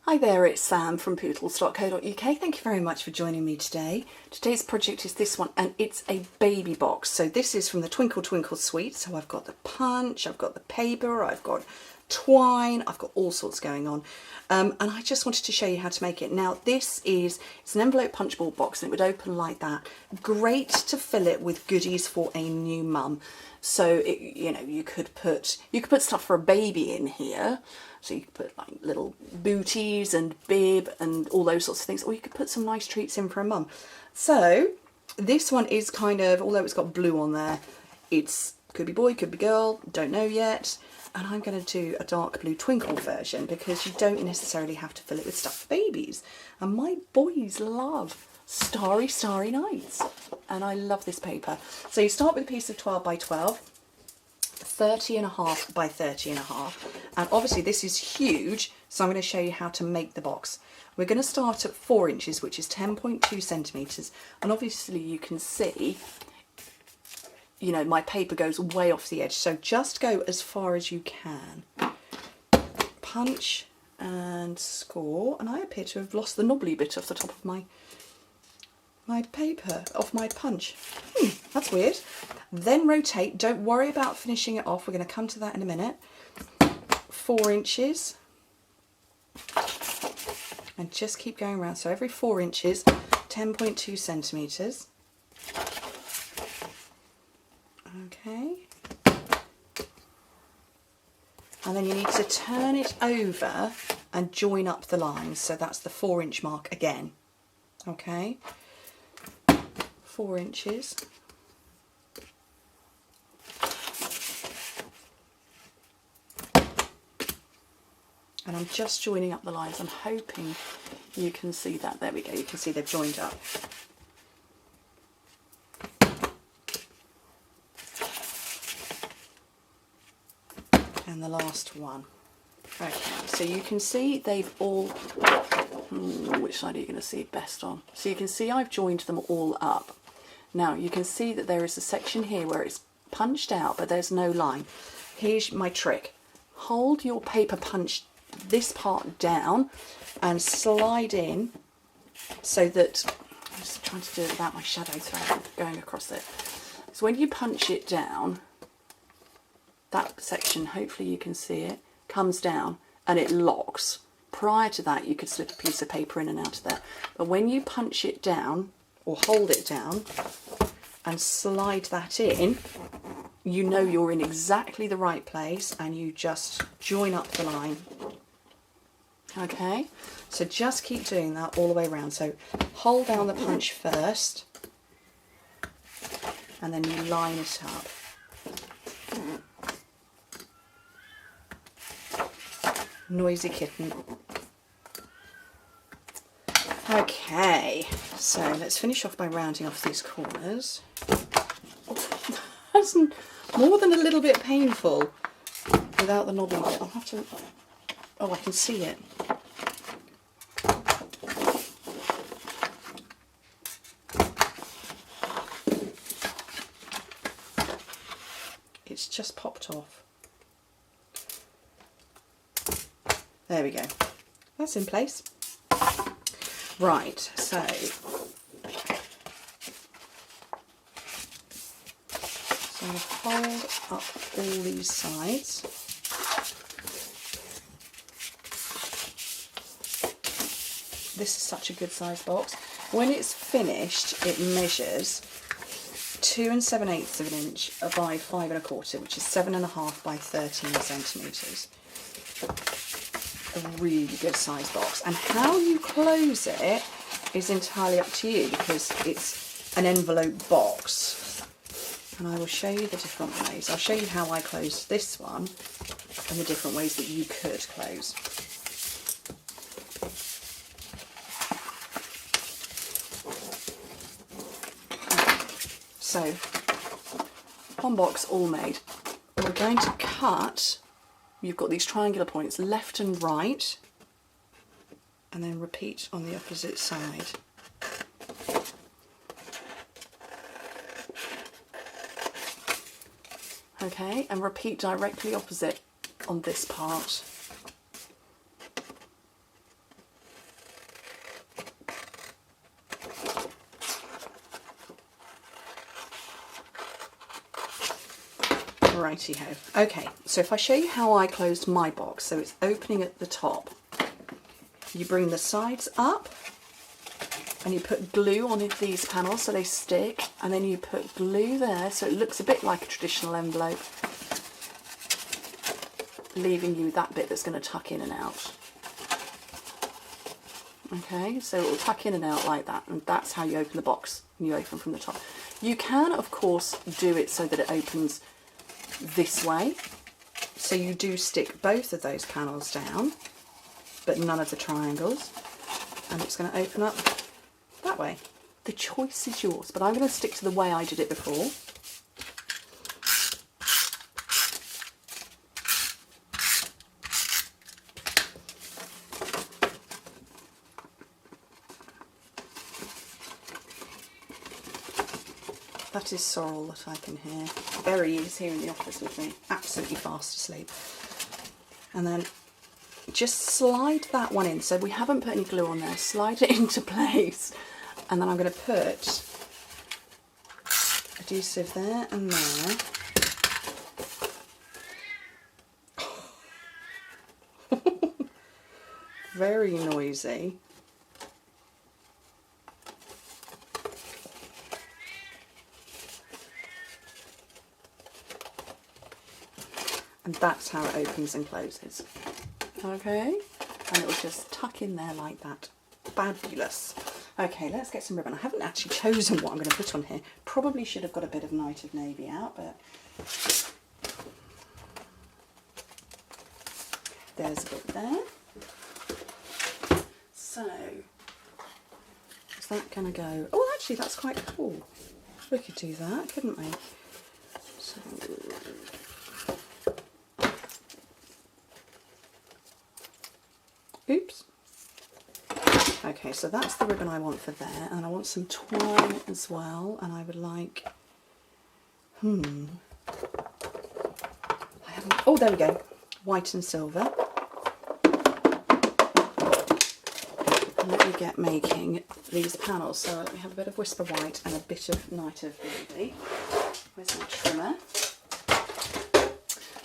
Hi there, it's Sam from poodles.co.uk. Thank you very much for joining me today. Today's project is this one, and it's a baby box. So this is from the Twinkle Twinkle suite. So I've got the punch, I've got the paper, I've got twine, I've got all sorts going on. And I just wanted to show you how to make it. Now it's an envelope punchboard box, and it would open like that. Great to fill it with goodies for a new mum. So you could put stuff for a baby in here. So you could put like little booties and bib and all those sorts of things, or you could put some nice treats in for a mum. So this one is kind of, although it's got blue on there, it's could be boy, could be girl, don't know yet. And I'm going to do a dark blue Twinkle version because you don't necessarily have to fill it with stuff for babies. And my boys love starry, starry nights. And I love this paper. So you start with a piece of 12 by 12. 30.5 by 30.5, and obviously this is huge, so I'm going to show you how to make the box. We're going to start at 4 inches, which is 10.2 centimetres, and obviously you can see, my paper goes way off the edge, so just go as far as you can. Punch and score, and I appear to have lost the knobbly bit off the top of my paper, off my punch. That's weird. Then rotate. Don't worry about finishing it off. We're going to come to that in a minute. 4 inches. And just keep going around. So every 4 inches, 10.2 centimetres. Okay. And then you need to turn it over and join up the lines. So that's the 4-inch mark again. Okay. 4 inches. And I'm just joining up the lines. I'm hoping you can see that. There we go. You can see they've joined up. And the last one. Okay, so you can see they've all... which side are you going to see best on? So you can see I've joined them all up. Now you can see that there is a section here where it's punched out, but there's no line. Here's my trick. Hold your paper punch this part down and slide in so that, I'm just trying to do it without my shadow thread going across it. So when you punch it down, that section, hopefully you can see it, comes down and it locks. Prior to that you could slip a piece of paper in and out of there. But when you punch it down, or hold it down and slide that in, you know you're in exactly the right place, and you just join up the line. Okay, so just keep doing that all the way around. So hold down the punch first and then you line it up. Noisy kitten. Okay, so let's finish off by rounding off these corners. That's more than a little bit painful without the knobbly bit. I'll have to... Oh, I can see it. It's just popped off. There we go. That's in place. Right, so I'm going to fold up all these sides. This is such a good size box. When it's finished, it measures 2 7/8 of an inch by 5 1/4, which is 7.5 by 13 centimetres. A really good size box, and how you close it is entirely up to you because it's an envelope box, and I will show you the different ways. I'll show you how I closed this one and the different ways that you could close. So, Pom Box all made. We're going to cut. You've got these triangular points left and right, and then repeat on the opposite side. Okay, and repeat directly opposite on this part. Righty ho. Okay, so if I show you how I closed my box, so it's opening at the top. You bring the sides up and you put glue on these panels so they stick, and then you put glue there so it looks a bit like a traditional envelope, leaving you that bit that's going to tuck in and out. Okay, so it will tuck in and out like that, and that's how you open the box. You open from the top. You can, of course, do it so that it opens this way. So you do stick both of those panels down, but none of the triangles, and it's going to open up that way. The choice is yours, but I'm going to stick to the way I did it before. That is Sorrel that I can hear. Berry is here in the office with me, absolutely fast asleep. And then just slide that one in. So we haven't put any glue on there. Slide it into place. And then I'm going to put adhesive there and there. Very noisy. And that's how it opens and closes. Okay, and it will just tuck in there like that. Fabulous. Okay, let's get some ribbon. I haven't actually chosen what I'm going to put on here. Probably should have got a bit of Night of Navy out, but there's a bit there. So, is that going to go? Oh, actually, that's quite cool. We could do that, couldn't we? So, oops. Okay, so that's the ribbon I want for there, and I want some twine as well, and I would like, I haven't, oh, there we go, white and silver. And let me get making these panels. So let me have a bit of Whisper White and a bit of Night of Navy. Where's my trimmer?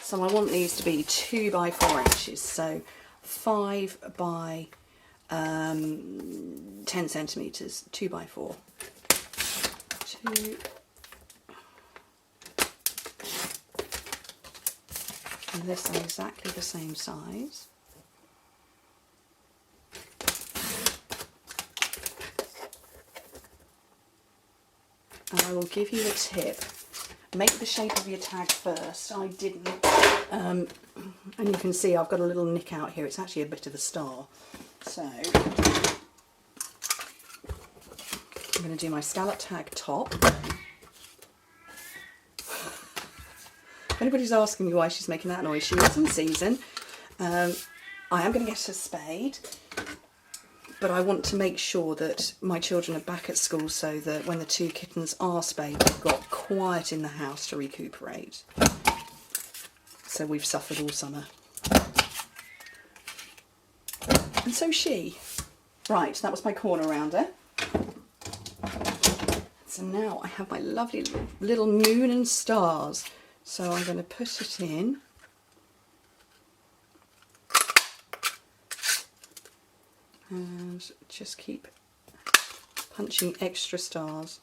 So I want these to be 2 by 4 inches, so 5 by 10 centimetres, 2 by 4. 2. And this are exactly the same size. And I will give you a tip. Make the shape of your tag first. I didn't. And you can see I've got a little nick out here. It's actually a bit of a star. So I'm going to do my scallop tag top. If anybody's asking me why she's making that noise, she is in season. I am going to get a spade, but I want to make sure that my children are back at school so that when the 2 kittens are spayed, they've got quiet in the house to recuperate. So we've suffered all summer. And so she. Right, that was my corner rounder. So now I have my lovely little moon and stars. So I'm going to put it in. And just keep punching extra stars.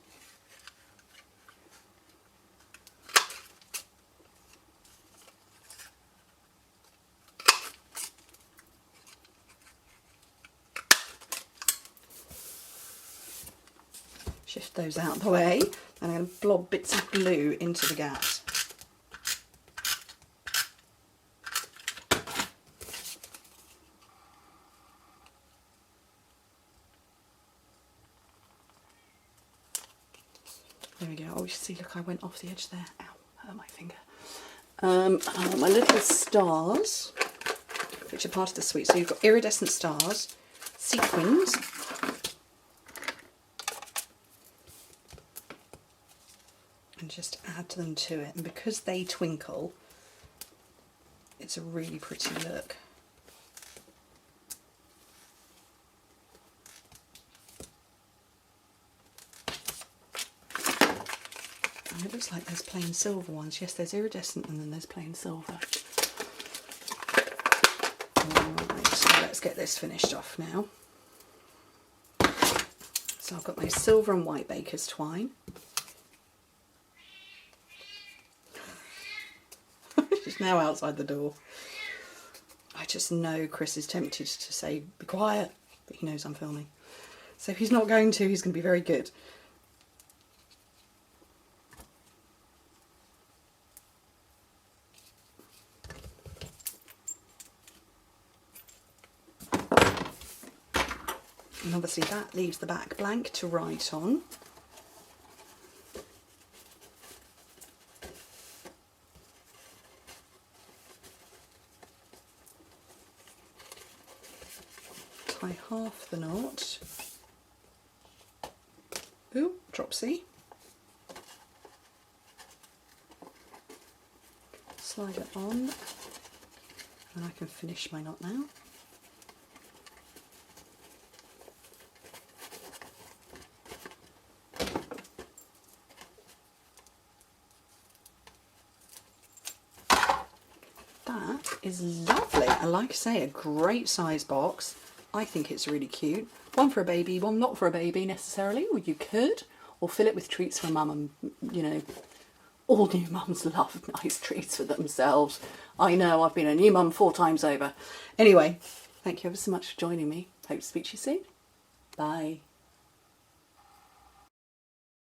Shift those out of the way, and I'm going to blob bits of glue into the gaps. There we go. Oh, you see, look, I went off the edge there. Ow, hurt my finger. And I want my little stars, which are part of the suite. So you've got iridescent stars, sequins, and just add them to it. And because they twinkle, it's a really pretty look. looks like there's plain silver ones. Yes, there's iridescent and then there's plain silver. Alright, so let's get this finished off now. So I've got my silver and white baker's twine. She's now outside the door. I just know Chris is tempted to say, be quiet, but he knows I'm filming. So if he's not going to, he's going to be very good. And obviously that leaves the back blank to write on. Tie half the knot. Ooh, dropsy. Slide it on, and I can finish my knot now. That is lovely, and like I say, a great size box. I think it's really cute. One for a baby, one not for a baby necessarily, or you could, or fill it with treats for mum, and you know, all new mums love nice treats for themselves. I know, I've been a new mum 4 times over. Anyway, thank you ever so much for joining me. Hope to speak to you soon. Bye.